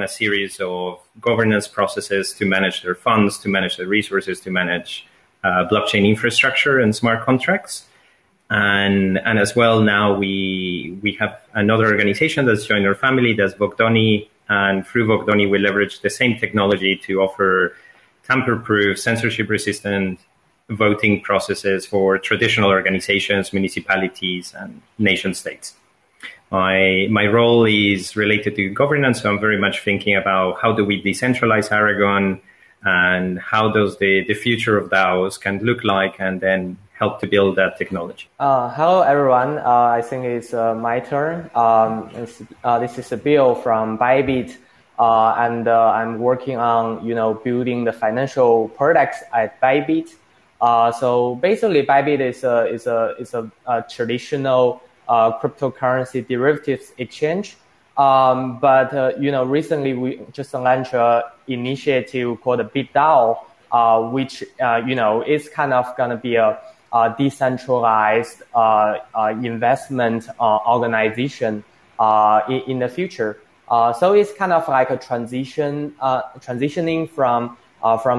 a series of governance processes to manage their funds, to manage their resources, to manage blockchain infrastructure and smart contracts. And as well, now we have another organization that's joined our family, that's Vogdoni. And through Vogdoni, we leverage the same technology to offer tamper-proof, censorship-resistant voting processes for traditional organizations, municipalities, and nation states. My role is related to governance, so I'm very much thinking about how do we decentralize Aragon and how does the future of DAOs can look like, and then help to build that technology. Hello, everyone. I think it's my turn. This is Bill from Bybit, and I'm working on building the financial products at Bybit. So basically, Bybit is a traditional cryptocurrency derivatives exchange. But recently we just launched an initiative called BitDAO, which is kind of going to be a decentralized investment organization in the future. So it's kind of like a transitioning from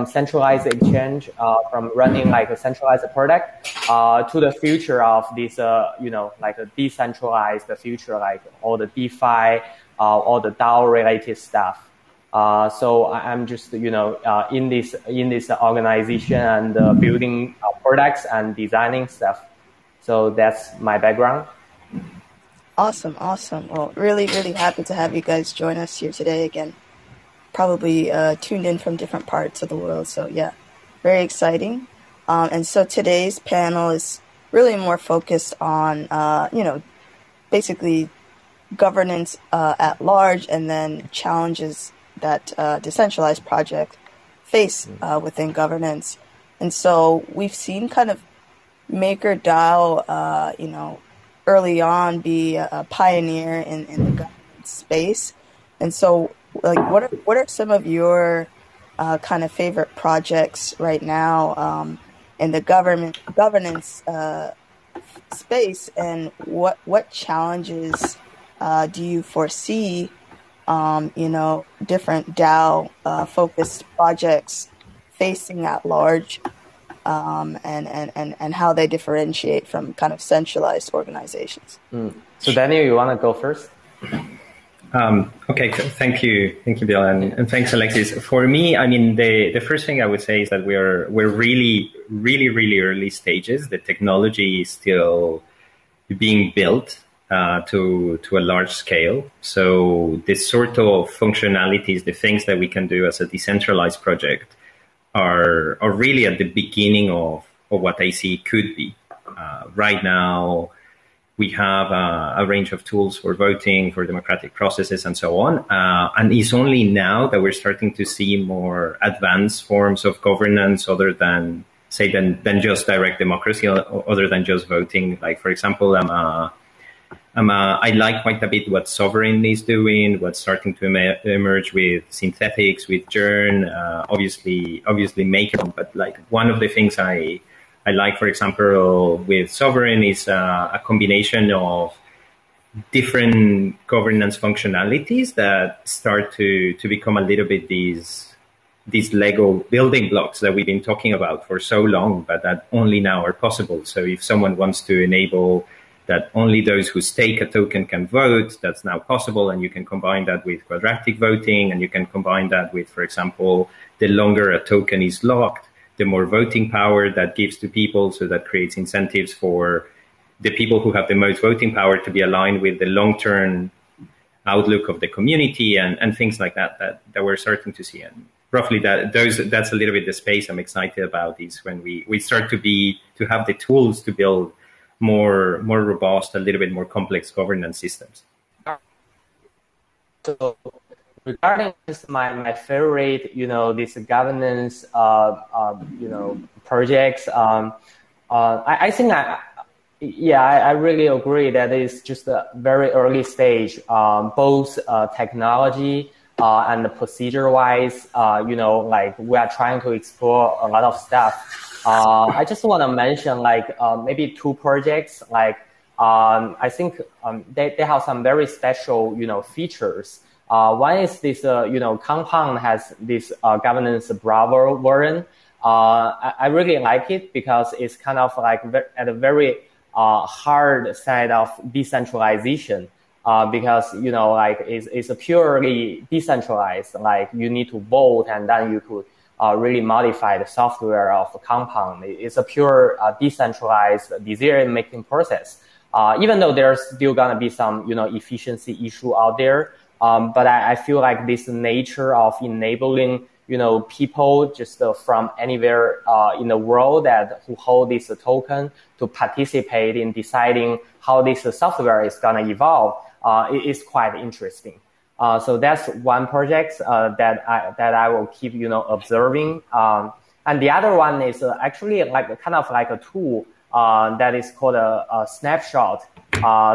centralized exchange, from running like a centralized product, to the future of this, like a decentralized future, like all the DeFi, all the DAO related stuff. So I'm just, in this organization and building products and designing stuff. So that's my background. Awesome. Well, really, really happy to have you guys join us here today again. Probably tuned in from different parts of the world. So yeah, very exciting. And so today's panel is really more focused on, basically governance at large, and then challenges that decentralized project face within governance. And so we've seen kind of MakerDAO, early on be a pioneer in the governance space. And so, like, what are some of your kind of favorite projects right now in the governance space, and what challenges do you foresee? Different DAO focused projects facing at large, and how they differentiate from kind of centralized organizations. So Daniel, you want to go first? Okay, thank you, Bill, and thanks, Alexis. For me, I mean, the first thing I would say is that we're really, really, really early stages. The technology is still being built to a large scale. So this sort of functionalities, the things that we can do as a decentralized project, are really at the beginning of what I see could be. Right now, we have a range of tools for voting, for democratic processes, and so on. And it's only now that we're starting to see more advanced forms of governance other than, say, than just direct democracy, other than just voting. Like, for example, I like quite a bit what Sovereign is doing, what's starting to emerge with synthetics, with Journ, obviously Maker. But like, one of the things I like, for example, with Sovereign is a combination of different governance functionalities that start to become a little bit these Lego building blocks that we've been talking about for so long, but that only now are possible. So if someone wants to enable that only those who stake a token can vote, that's now possible. And you can combine that with quadratic voting, and you can combine that with, for example, the longer a token is locked, the more voting power that gives to people. So that creates incentives for the people who have the most voting power to be aligned with the long-term outlook of the community, and things like that we're starting to see. And roughly that's a little bit the space I'm excited about, is when we start to have the tools to build more robust, a little bit more complex governance systems. So regarding my favorite, this governance, projects, I think I really agree that it's just a very early stage, both technology and procedure-wise. Like, we are trying to explore a lot of stuff. I just want to mention maybe two projects. I think they have some very special features. One is this, Compound has this governance Bravo version. I really like it because it's kind of like at a very hard side of decentralization. Because, like it's a purely decentralized, like you need to vote and then you could really modify the software of the Compound. It's a pure decentralized decision-making process. Even though there's still gonna be some, efficiency issue out there. But I feel like this nature of enabling, people just from anywhere in the world who hold this token to participate in deciding how this software is gonna evolve is quite interesting. So that's one project that I will keep observing. And the other one is actually like kind of like a tool that is called a snapshot.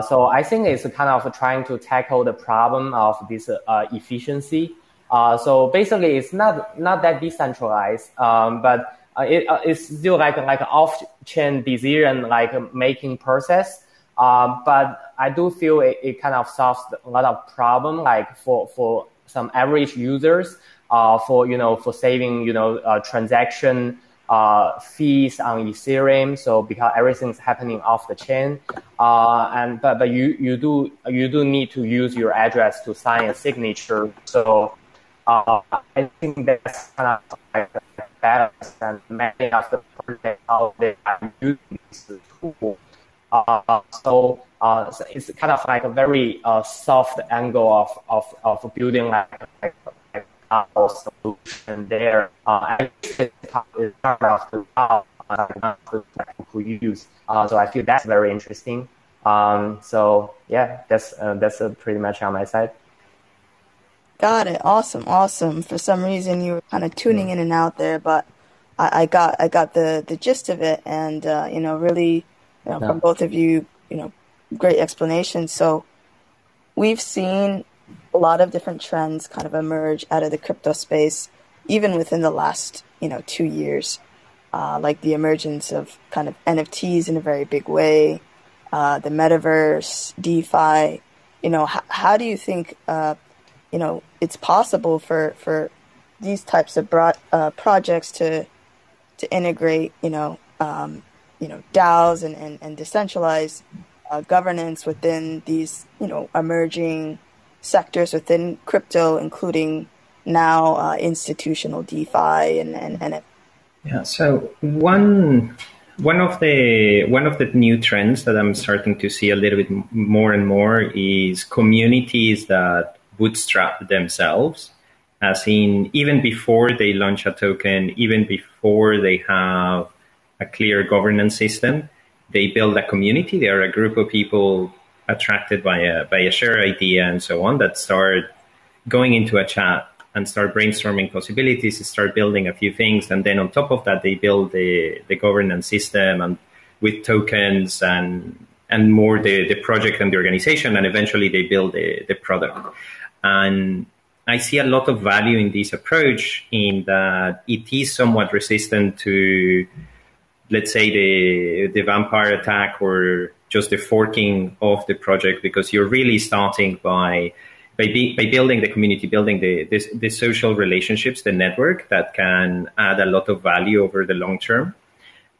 So I think it's kind of trying to tackle the problem of this efficiency. So basically, it's not that decentralized, but it's still like an off-chain decision making process. But I do feel it kind of solves a lot of problem, like for some average users, for saving transaction fees on Ethereum. So because everything's happening off the chain, but you do need to use your address to sign a signature. So I think that's kind of like a balance, and many of the projects out there are using this tool. So it's kind of like a very soft angle of building like a solution there. It's part of the use. So I feel that's very interesting. So yeah, that's pretty much on my side. Got it. Awesome. For some reason, you were kind of tuning in and out there, but I got the gist of it, and really. From both of you, great explanations. So we've seen a lot of different trends kind of emerge out of the crypto space, even within the last, 2 years, like the emergence of kind of NFTs in a very big way, the metaverse, DeFi. How do you think, it's possible for these types of projects to integrate, DAOs and decentralized governance within these, emerging sectors within crypto, including now institutional DeFi and. Yeah. So one of the new trends that I'm starting to see a little bit more and more is communities that bootstrap themselves, as in even before they launch a token, even before they have a clear governance system, they build a community. They are a group of people attracted by a shared idea and so on that start going into a chat and start brainstorming possibilities, start building a few things. And then on top of that, they build the governance system and with tokens and more the project and the organization. And eventually they build the product. And I see a lot of value in this approach in that it is somewhat resistant to, let's say, the vampire attack or just the forking of the project, because you're really starting by building the community, building the social relationships, the network that can add a lot of value over the long term.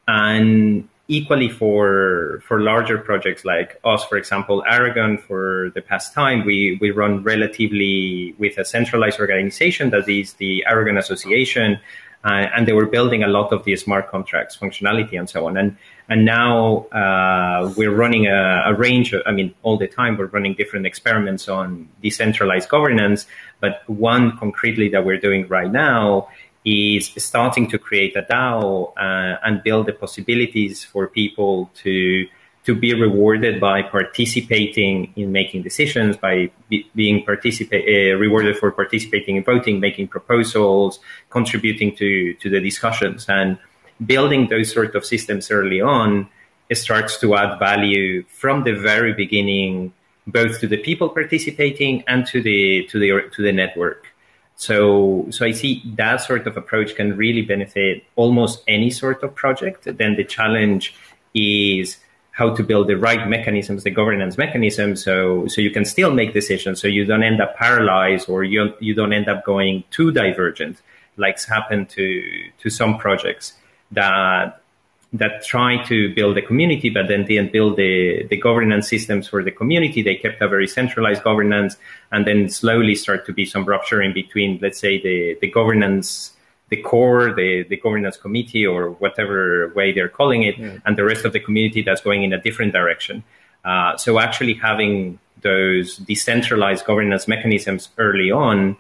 And equally for larger projects like us, for example, Aragon, for the past time, we run relatively with a centralized organization that is the Aragon Association. And they were building a lot of the smart contracts functionality and so on. And now we're running a range of, all the time we're running different experiments on decentralized governance. But one concretely that we're doing right now is starting to create a DAO and build the possibilities for people to be rewarded by participating in making decisions, by being rewarded for participating in voting, making proposals, contributing to the discussions. And building those sort of systems early on, it starts to add value from the very beginning, both to the people participating and to the network. So I see that sort of approach can really benefit almost any sort of project. Then the challenge is how to build the right mechanisms, the governance mechanisms, so you can still make decisions, so you don't end up paralyzed, or you don't end up going too divergent, like's happened to some projects that try to build a community, but then didn't build the governance systems for the community. They kept a very centralized governance, and then slowly start to be some rupture in between, let's say, the governance, the core, the governance committee, or whatever way they're calling it, and the rest of the community that's going in a different direction. So actually having those decentralized governance mechanisms early on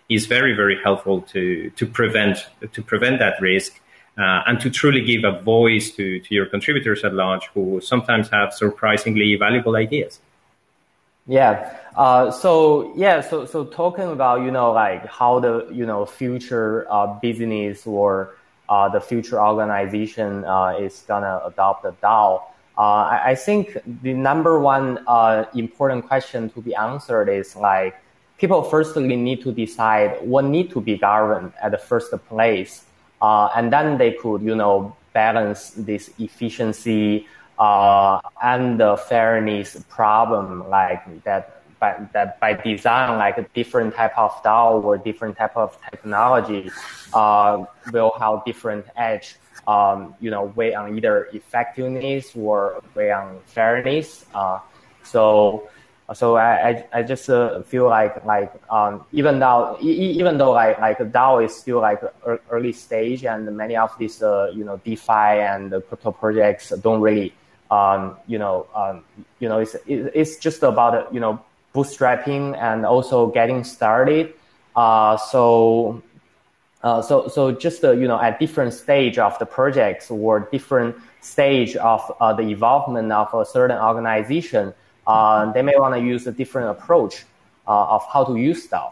is very, very helpful to prevent that risk, and to truly give a voice to your contributors at large, who sometimes have surprisingly valuable ideas. Yeah. So talking about, like how the, future business or the future organization is gonna adopt the DAO. I think the number one important question to be answered is like, people firstly need to decide what need to be governed at the first place. And then they could, balance this efficiency and the fairness problem, like that by design, like a different type of DAO or different type of technology will have different edge, weigh on either effectiveness or weigh on fairness. So I just feel like even though like DAO is still like early stage, and many of these DeFi and the crypto projects don't really it's just about bootstrapping and also getting started. So just at different stage of the projects or different stage of the involvement of a certain organization, they may want to use a different approach of how to use DAO,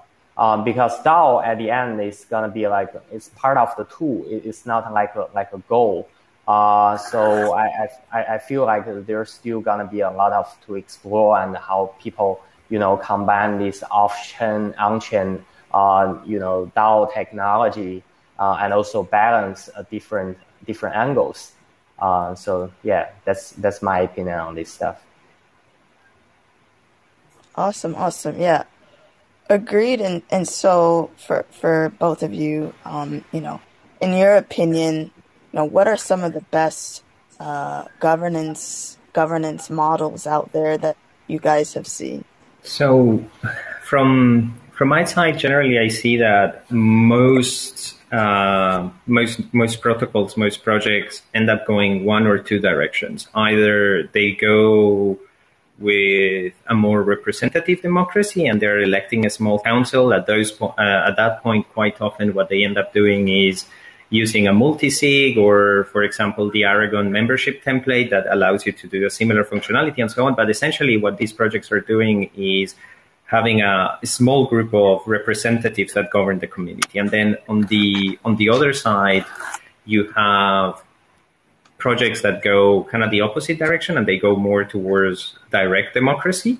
because DAO at the end is gonna be like, it's part of the tool. It's not like a goal. So I feel like there's still gonna be a lot of to explore, and how people combine this off-chain, on-chain DAO technology, and also balance different angles. So yeah, that's my opinion on this stuff. Awesome. Yeah, agreed. And so for both of you, in your opinion, what are some of the best governance models out there that you guys have seen? So from my side, generally, I see that most protocols, most projects end up going one or two directions. Either they go with a more representative democracy, and they're electing a small council. At that point, quite often what they end up doing is using a multi-sig, or, for example, the Aragon membership template that allows you to do a similar functionality and so on. But essentially what these projects are doing is having a small group of representatives that govern the community. And then on the other side, you have projects that go kind of the opposite direction, and they go more towards direct democracy.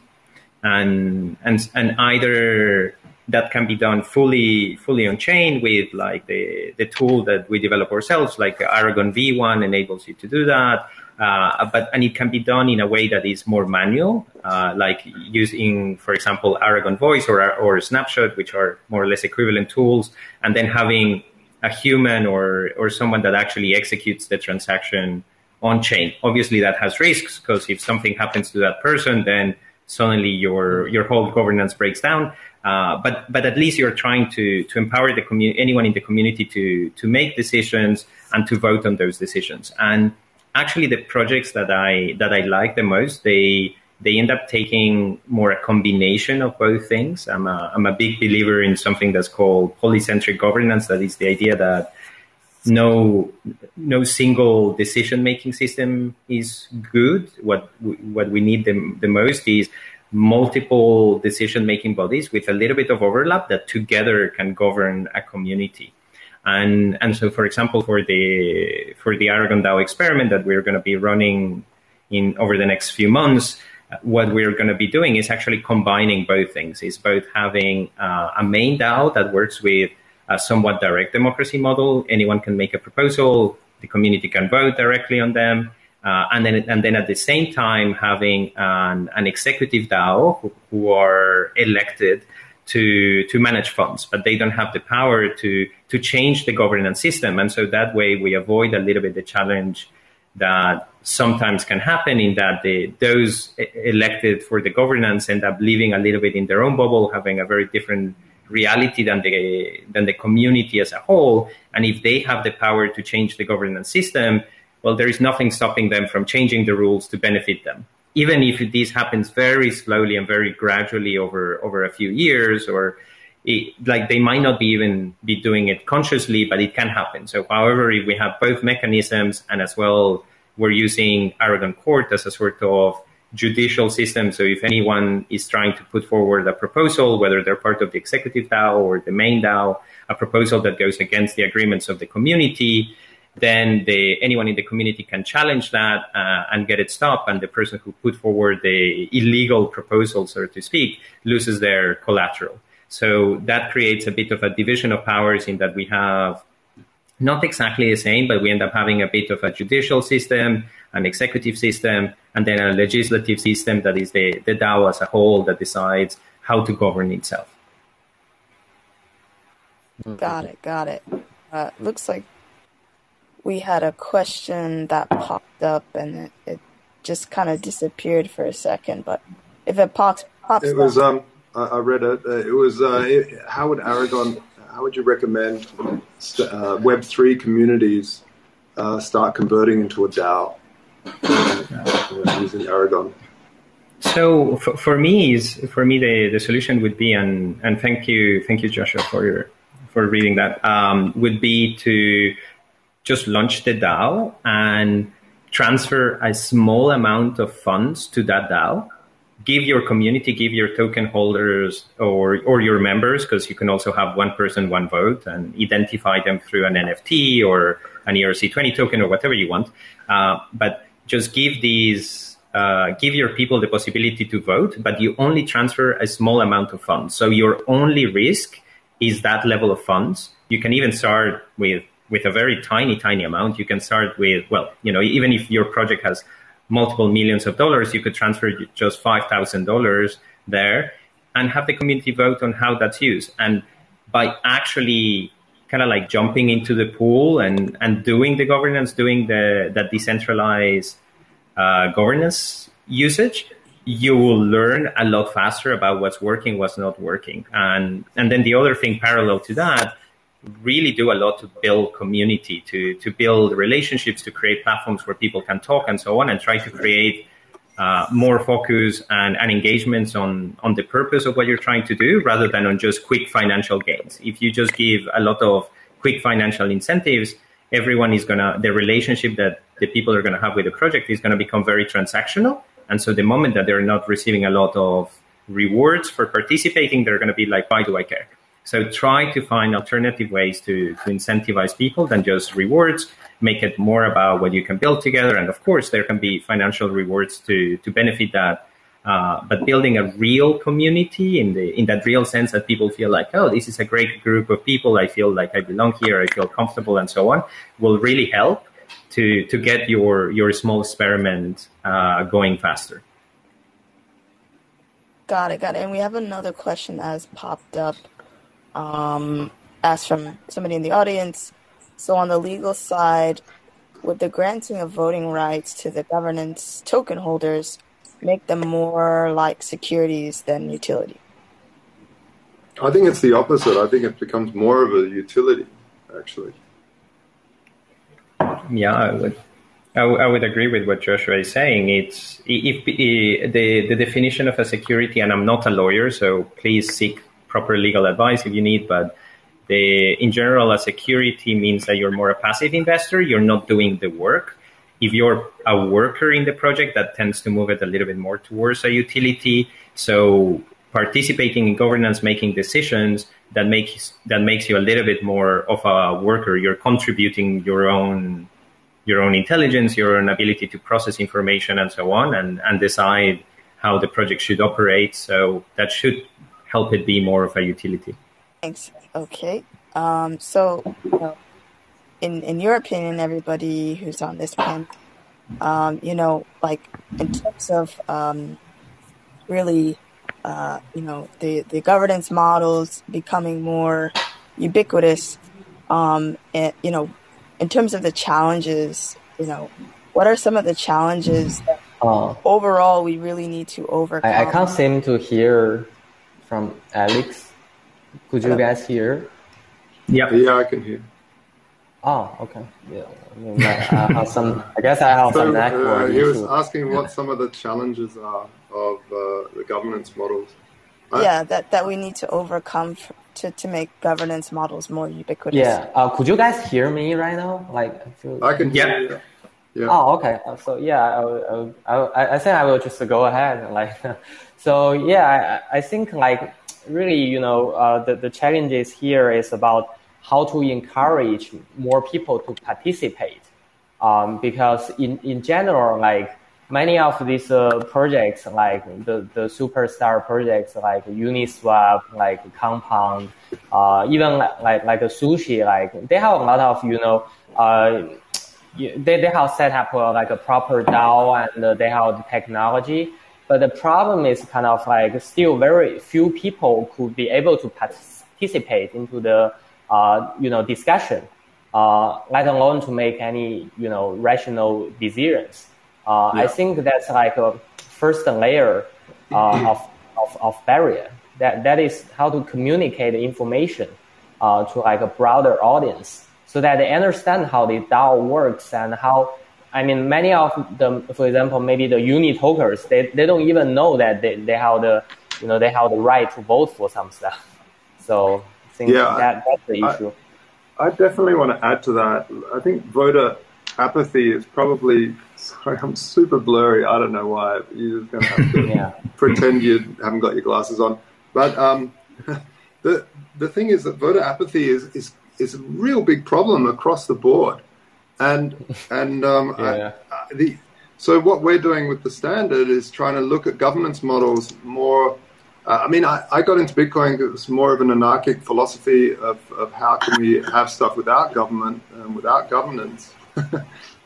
And either that can be done fully on chain with like the tool that we develop ourselves, like Aragon V1 enables you to do that. And it can be done in a way that is more manual, like using, for example, Aragon Voice or Snapshot, which are more or less equivalent tools, and then having a human or someone that actually executes the transaction on chain. Obviously, that has risks, because if something happens to that person, then suddenly your whole governance breaks down. But at least you're trying to empower the anyone in the community to make decisions and to vote on those decisions. And actually, the projects that I like the most, they end up taking more a combination of both things. I'm a big believer in something that's called polycentric governance. That is the idea that no single decision-making system is good. What we need the most is multiple decision-making bodies with a little bit of overlap that together can govern a community. And so, for example, for the Aragon DAO experiment that we're going to be running over the next few months, what we're going to be doing is actually combining both things. Is both having a main DAO that works with a somewhat direct democracy model. Anyone can make a proposal, the community can vote directly on them, and then at the same time having an executive DAO who are elected to manage funds, but they don't have the power to change the governance system. And so that way we avoid a little bit the challenge that sometimes can happen, in that those elected for the governance end up living a little bit in their own bubble, having a very different reality than the community as a whole. And if they have the power to change the governance system, well, there is nothing stopping them from changing the rules to benefit them. Even if this happens very slowly and very gradually over a few years, or they might not even be doing it consciously, but it can happen. So however, if we have both mechanisms, and as well, we're using Aragon Court as a sort of judicial system. So if anyone is trying to put forward a proposal, whether they're part of the executive DAO or the main DAO, a proposal that goes against the agreements of the community, then anyone in the community can challenge that and get it stopped. And the person who put forward the illegal proposal, so to speak, loses their collateral. So that creates a bit of a division of powers, in that we have not exactly the same, but we end up having a bit of a judicial system, an executive system, and then a legislative system that is the DAO as a whole that decides how to govern itself. Got it. Looks like we had a question that popped up and it just kind of disappeared for a second. But if it pops it was up, I read it. It was how would you recommend Web3 communities start converting into a DAO using Aragon? So for me, the solution would be, and thank you, Joshua, for reading that, would be to just launch the DAO and transfer a small amount of funds to that DAO. Give your community, give your token holders or your members, because you can also have one person, one vote, and identify them through an NFT or an ERC20 token or whatever you want. But just give your people the possibility to vote, but you only transfer a small amount of funds. So your only risk is that level of funds. You can even start with a very tiny amount. You can start with, even if your project has multiple millions of dollars, you could transfer just $5,000 there and have the community vote on how that's used. And by actually kind of like jumping into the pool and doing the governance, doing that decentralized governance usage, you will learn a lot faster about what's working, what's not working. And then the other thing parallel to that, really do a lot to build community, to build relationships, to create platforms where people can talk and so on, and try to create more focus and engagements on the purpose of what you're trying to do, rather than on just quick financial gains. If you just give a lot of quick financial incentives, the relationship that the people are going to have with the project is going to become very transactional. And so the moment that they're not receiving a lot of rewards for participating, they're going to be like, why do I care? So try to find alternative ways to incentivize people than just rewards. Make it more about what you can build together. And of course, there can be financial rewards to benefit that. But building a real community in that real sense that people feel like, oh, this is a great group of people. I feel like I belong here. I feel comfortable and so on, will really help to get your small experiment going faster. Got it. And we have another question that has popped up. Asked from somebody in the audience. So on the legal side, would the granting of voting rights to the governance token holders make them more like securities than utility? I think it's the opposite. I think it becomes more of a utility, actually. Yeah, I would agree with what Joshua is saying. It's the definition of a security, and I'm not a lawyer, so please seek proper legal advice if you need, but in general, a security means that you're more a passive investor. You're not doing the work. If you're a worker in the project, that tends to move it a little bit more towards a utility. So participating in governance, making decisions, that makes you a little bit more of a worker. You're contributing your own intelligence, your own ability to process information and so on, and decide how the project should operate. So that should help it be more of a utility. Thanks. Okay. So, in your opinion, everybody who's on this panel, like in terms of really, the governance models becoming more ubiquitous, and, in terms of the challenges, what are some of the challenges that overall we really need to overcome? I can't seem to hear from Alex. Could you guys hear? Yeah, I can hear. Oh, okay. Yeah, I guess I have some network He was issue. asking what some of the challenges are of the governance models. That we need to overcome to make governance models more ubiquitous. Yeah. Could you guys hear me right now? I can hear you. Yeah. Oh, okay. So I think I will just go ahead. I think really, the challenges here is about how to encourage more people to participate. Because in general, many of these projects, like the superstar projects, like Uniswap, like Compound, even like a Sushi, they have a lot of they have set up a proper DAO, and they have the technology. But the problem is kind of still very few people could be able to participate into the discussion, let alone to make any rational decisions. I think that's a first layer of barrier. That is how to communicate information to a broader audience, so that they understand how the DAO works and how. I mean, many of them, for example, maybe the uni-tokers, they don't even know that they have the they have the right to vote for some stuff. So I think that's the issue. I definitely want to add to that. I think voter apathy is probably. Sorry, I'm super blurry. I don't know why. You're just going to have to pretend you haven't got your glasses on. But the thing is that voter apathy is a real big problem across the board. So what we're doing with the standard is trying to look at governance models more. I got into Bitcoin because it was more of an anarchic philosophy of how can we have stuff without government and without governance,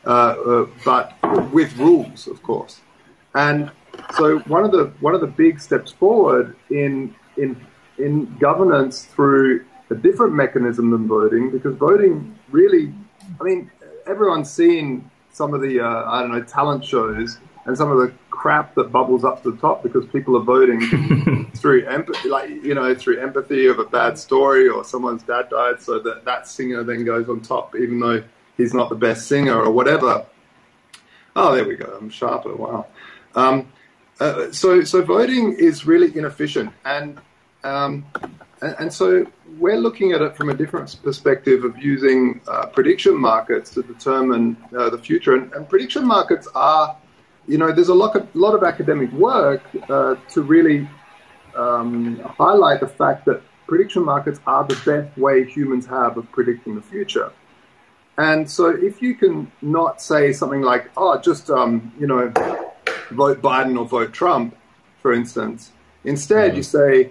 but with rules, of course. And so one of the big steps forward in governance through a different mechanism than voting, because voting really, everyone's seen some of the, talent shows and some of the crap that bubbles up to the top because people are voting through empathy, through empathy of a bad story or someone's dad died, so that singer then goes on top, even though he's not the best singer or whatever. Oh, there we go. I'm sharper. Wow. So voting is really inefficient. And so we're looking at it from a different perspective of using prediction markets to determine the future. And prediction markets are, there's a lot of academic work to really highlight the fact that prediction markets are the best way humans have of predicting the future. And so if you can not say something like, just, vote Biden or vote Trump, for instance, instead you say,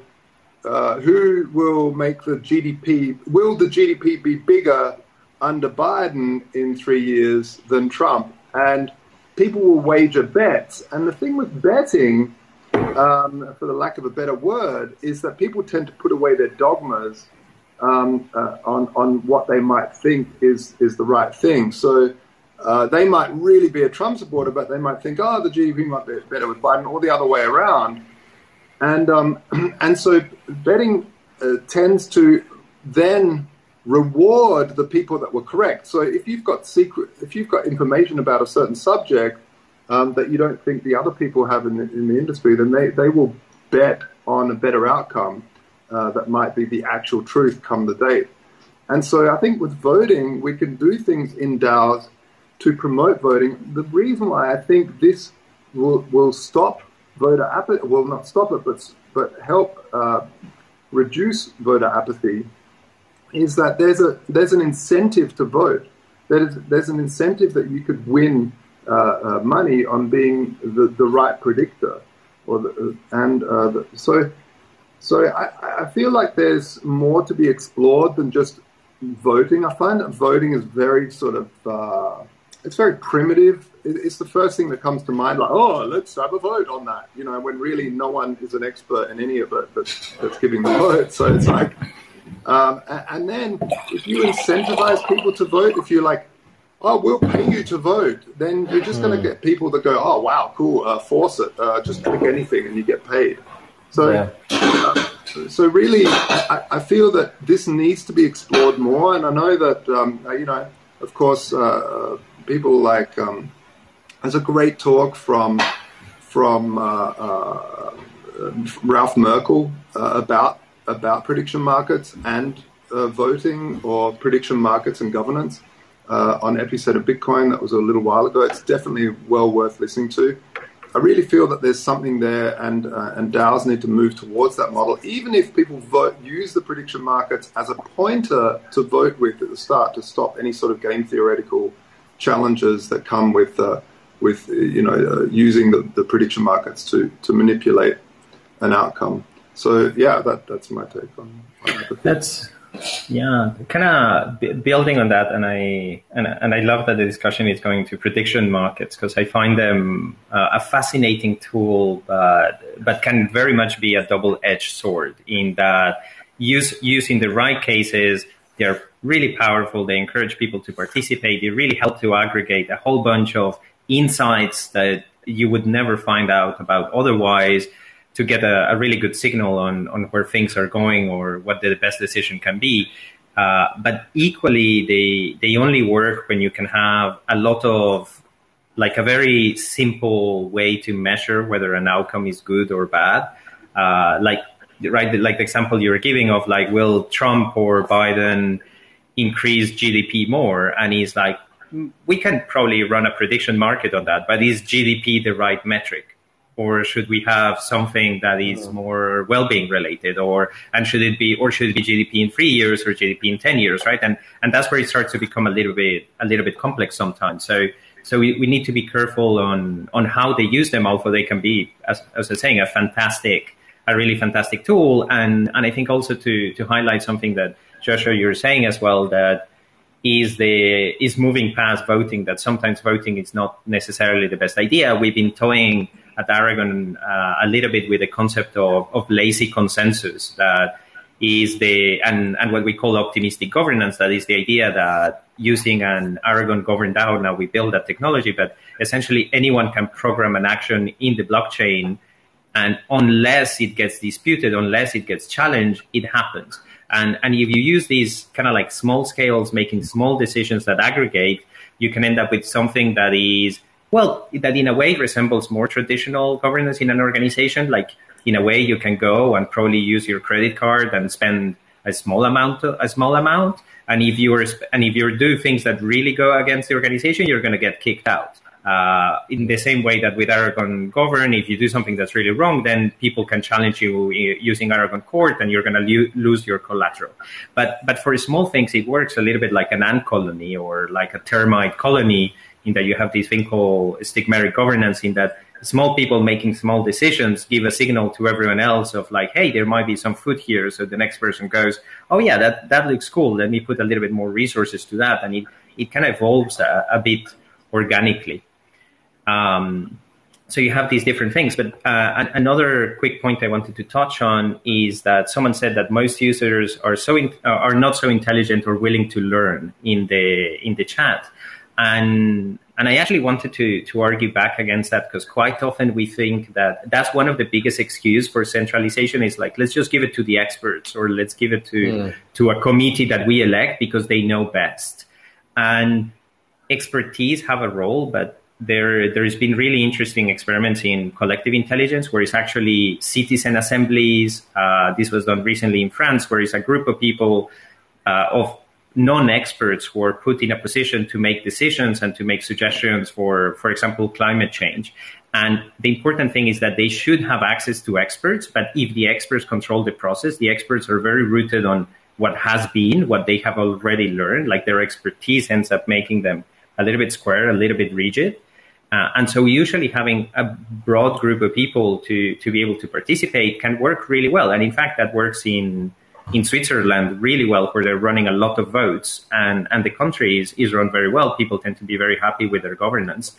who will make the GDP, will the GDP be bigger under Biden in 3 years than Trump? And people will wager bets. And the thing with betting, for the lack of a better word, is that people tend to put away their dogmas on what they might think is the right thing. So they might really be a Trump supporter, but they might think, the GDP might be better with Biden, or the other way around. And so betting tends to then reward the people that were correct. So if you've got information about a certain subject that you don't think the other people have in the industry, then they will bet on a better outcome that might be the actual truth come the date. And so I think with voting, we can do things in DAOs to promote voting. The reason why I think this will stop voter apathy, well, not stop it, but help reduce voter apathy, is that there's an incentive to vote. There's an incentive that you could win money on being the right predictor, So I feel like there's more to be explored than just voting. I find that voting is very sort of it's very primitive. It's the first thing that comes to mind, like, oh, let's have a vote on that, you know, when really no one is an expert in any of it that's giving the vote. So it's like, and then if you incentivize people to vote, if you're like, oh, we'll pay you to vote, then you're just going to get people that go, oh, wow, cool, force it, just click anything and you get paid. So, so really, I feel that this needs to be explored more. And I know that, you know, of course, people like, there's a great talk from Ralph Merkel about prediction markets and voting, or prediction markets and governance, on Epicenter Bitcoin. That was a little while ago. It's definitely well worth listening to. I really feel that there's something there, and DAOs need to move towards that model, even if people use the prediction markets as a pointer to vote with at the start, to stop any sort of game theoretical challenges that come with you know, using the prediction markets to manipulate an outcome. So yeah, that's my take on that. That's, yeah, kind of building on that, and I love that the discussion is going to prediction markets, because I find them a fascinating tool, but can very much be a double-edged sword in that used in the right cases, they're really powerful. They encourage people to participate. They really help to aggregate a whole bunch of insights that you would never find out about otherwise, to get a really good signal on where things are going or what the best decision can be. But equally, they only work when you can have a lot of, like, a very simple way to measure whether an outcome is good or bad. Like the example you were giving of, like, will Trump or Biden increase GDP more? And he's like, we can probably run a prediction market on that, but is GDP the right metric? Or should we have something that is more well-being related, and should it be GDP in 3 years or GDP in 10 years, right? And that's where it starts to become a little bit complex sometimes. So we need to be careful on how they use them, although they can be, as I was saying, a really fantastic tool. And I think also to highlight something that Joshua, you're saying as well, that is moving past voting, that sometimes voting is not necessarily the best idea. We've been toying at Aragon a little bit with the concept of lazy consensus, that is and what we call optimistic governance. That is the idea that using an Aragon governed DAO, now we build that technology, but essentially anyone can program an action in the blockchain, and unless it gets disputed, unless it gets challenged, it happens. And if you use these kind of like small scales, making small decisions that aggregate, you can end up with something that is, well, that in a way resembles more traditional governance in an organization. Like, in a way, you can go and probably use your credit card and spend a small amount. And if you do things that really go against the organization, you're going to get kicked out. In the same way that with Aragon Govern, if you do something that's really wrong, then people can challenge you using Aragon Court, and you're going to lose your collateral. But for small things, it works a little bit like an ant colony or like a termite colony, in that you have this thing called stigmatic governance, in that small people making small decisions give a signal to everyone else of, like, hey, there might be some food here. So the next person goes, oh yeah, that looks cool. Let me put a little bit more resources to that. And it kind of evolves a bit organically. So you have these different things. But another quick point I wanted to touch on is that someone said that most users are not so intelligent or willing to learn in the chat. And I actually wanted to argue back against that, because quite often we think that that's one of the biggest excuses for centralization, is like, let's just give it to the experts, or let's give it to a committee that we elect because they know best. And expertise have a role, but there's been really interesting experiments in collective intelligence, where it's actually citizen assemblies. This was done recently in France, where it's a group of people of non-experts who are put in a position to make decisions and to make suggestions for example, climate change. And the important thing is that they should have access to experts, but if the experts control the process, the experts are very rooted on what has been, what they have already learned, like their expertise ends up making them a little bit square, a little bit rigid. And so usually having a broad group of people to be able to participate can work really well. And in fact, that works in in Switzerland really well, where they're running a lot of votes, and the country is run very well. People tend to be very happy with their governance.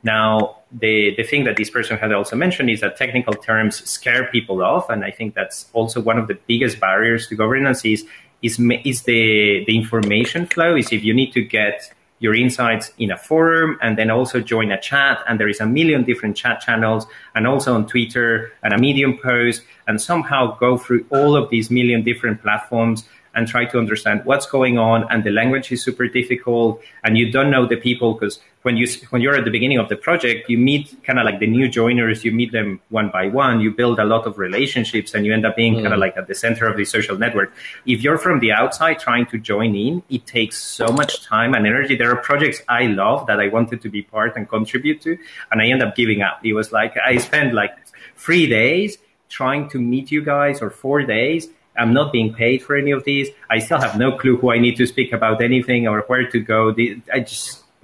Now, the thing that this person had also mentioned is that technical terms scare people off, and I think that's also one of the biggest barriers to governance is the information flow. Is if you need to get your insights in a forum and then also join a chat, and there is a million different chat channels, and also on Twitter and a Medium post, and somehow go through all of these million different platforms and try to understand what's going on. And the language is super difficult, and you don't know the people, because when you're at the beginning of the project, you meet kind of like the new joiners, you meet them one by one, you build a lot of relationships, and you end up being kind of like at the center of the social network. If you're from the outside trying to join in, it takes so much time and energy. There are projects I love that I wanted to be part and contribute to, and I end up giving up. It was like I spent like 3 days trying to meet you guys, or 4 days. I'm not being paid for any of these. I still have no clue who I need to speak about anything or where to go.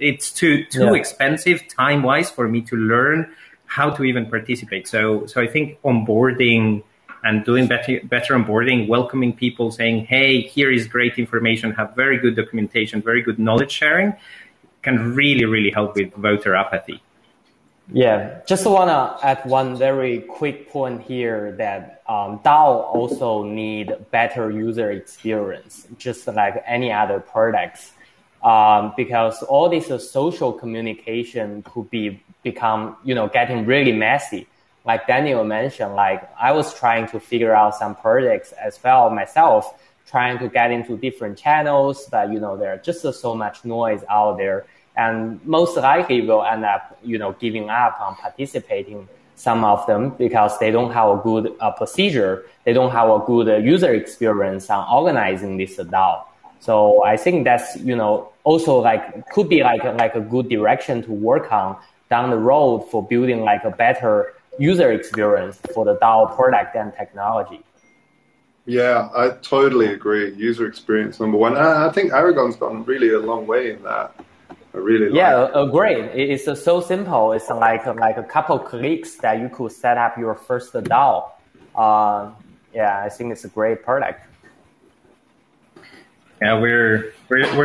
It's too expensive time-wise for me to learn how to even participate. So I think onboarding and doing better onboarding, welcoming people, saying, hey, here is great information, have very good documentation, very good knowledge sharing, can really, really help with voter apathy. Yeah, just want to add one very quick point here that DAO also need better user experience, just like any other products, because all this social communication could become getting really messy. Like Daniel mentioned, like I was trying to figure out some projects as well myself, trying to get into different channels, but there are just so much noise out there. And most likely will end up, giving up on participating some of them because they don't have a good procedure. They don't have a good user experience on organizing this DAO. So I think that's, also could be like a good direction to work on down the road for building like a better user experience for the DAO product and technology. Yeah, I totally agree. User experience, number one. I think Aragon's gone really a long way in that. Great. It's so simple. It's like a couple clicks that you could set up your first DAO. I think it's a great product. Yeah, we're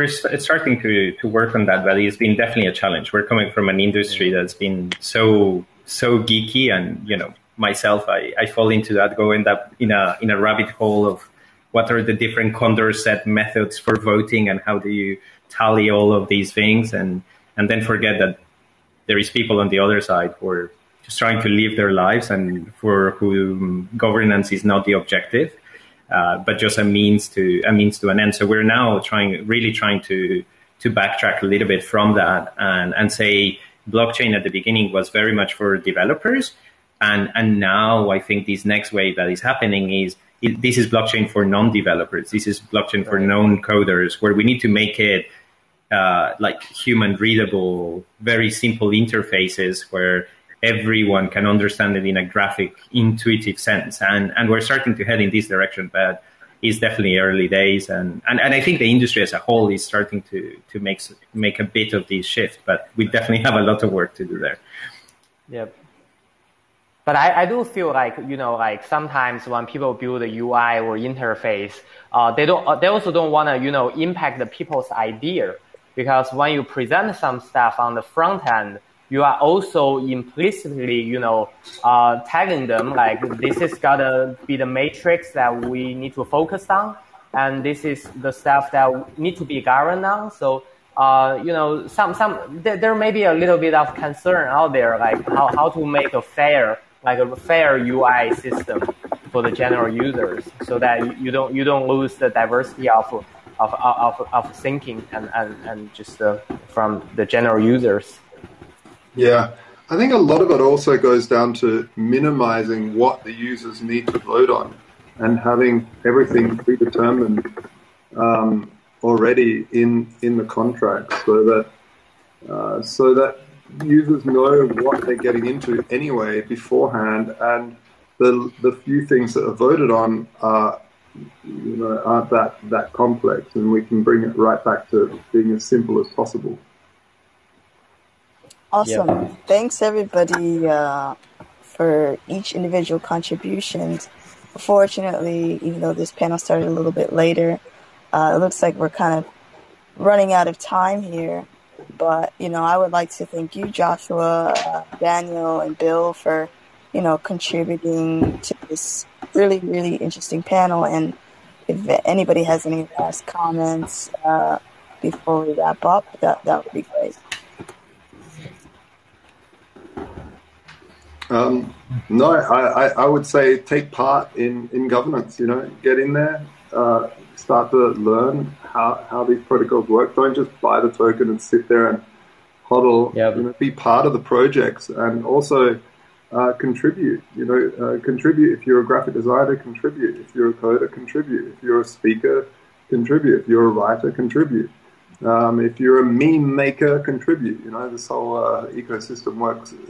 starting to work on that, but it's been definitely a challenge. We're coming from an industry that's been so geeky, and myself, I fall into that, go end up in a rabbit hole of what are the different Condorcet methods for voting and how do you tally all of these things, and then forget that there is people on the other side who are just trying to live their lives, and for whom governance is not the objective, but just a means to an end. So we're now trying to backtrack a little bit from that and say blockchain at the beginning was very much for developers, and now I think this next wave that is happening is this is blockchain for non-developers. This is blockchain for non-coders, where we need to make it like human readable, very simple interfaces where everyone can understand it in a graphic, intuitive sense. And we're starting to head in this direction, but it's definitely early days. And I think the industry as a whole is starting to make a bit of this shift, but we definitely have a lot of work to do there. Yep. But I do feel like, sometimes when people build a UI or interface, they also don't want to, impact the people's idea. Because when you present some stuff on the front end, you are also implicitly, tagging them like this is gotta be the matrix that we need to focus on, and this is the stuff that need to be governed on. So, there may be a little bit of concern out there, like how to make a fair UI system for the general users, so that you don't lose the diversity of thinking and just from the general users. Yeah, I think a lot of it also goes down to minimizing what the users need to vote on and having everything predetermined already in the contract, so that users know what they're getting into anyway beforehand, and the few things that are voted on aren't that complex, and we can bring it right back to being as simple as possible. Awesome. Yeah. Thanks everybody for each individual contributions. Fortunately, even though this panel started a little bit later, it looks like we're kind of running out of time here. But, I would like to thank you, Joshua, Daniel, and Bill for, contributing to this really, really interesting panel. And if anybody has any last comments before we wrap up, that would be great. No, I would say take part in governance, get in there, start to learn how these protocols work. Don't just buy the token and sit there and hodl, be part of the projects, and also contribute, contribute. If you're a graphic designer, contribute. If you're a coder, contribute. If you're a speaker, contribute. If you're a writer, contribute. If you're a meme maker, contribute. This whole ecosystem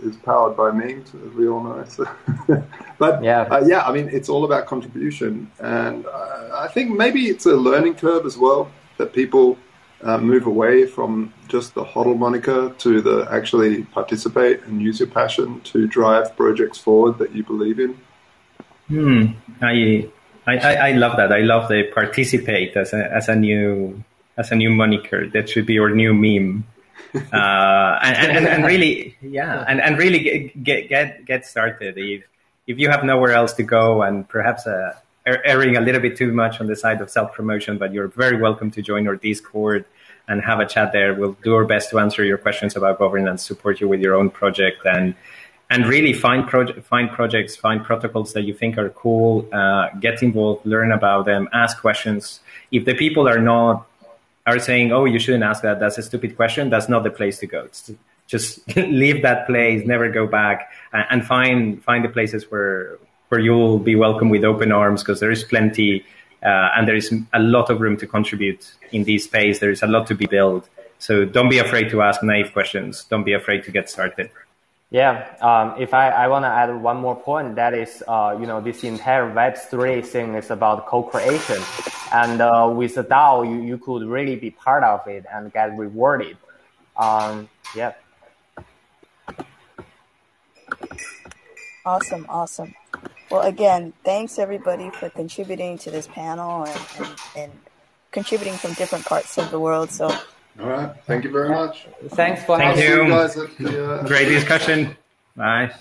is powered by memes, as we all know. So but I mean, it's all about contribution, and I think maybe it's a learning curve as well, that people move away from just the HODL moniker to the actually participate and use your passion to drive projects forward that you believe in. I love that. I love the participate as a new moniker. That should be our new meme. And really, and really get started. If you have nowhere else to go, and perhaps erring a little bit too much on the side of self-promotion, but you're very welcome to join our Discord and have a chat there. We'll do our best to answer your questions about governance, support you with your own project, and really find projects, find protocols that you think are cool, get involved, learn about them, ask questions. If the people are saying, oh, you shouldn't ask that, that's a stupid question, that's not the place to go. Just leave that place, never go back, and find the places where you'll be welcome with open arms, because there is plenty, and there is a lot of room to contribute in this space. There is a lot to be built. So don't be afraid to ask naive questions. Don't be afraid to get started. Yeah, if I want to add one more point, that is, this entire Web3 thing is about co-creation. And with the DAO, you could really be part of it and get rewarded. Awesome. Well, again, thanks everybody for contributing to this panel and contributing from different parts of the world. So, all right, thank you very much. Thanks for having you guys. Great discussion. Bye.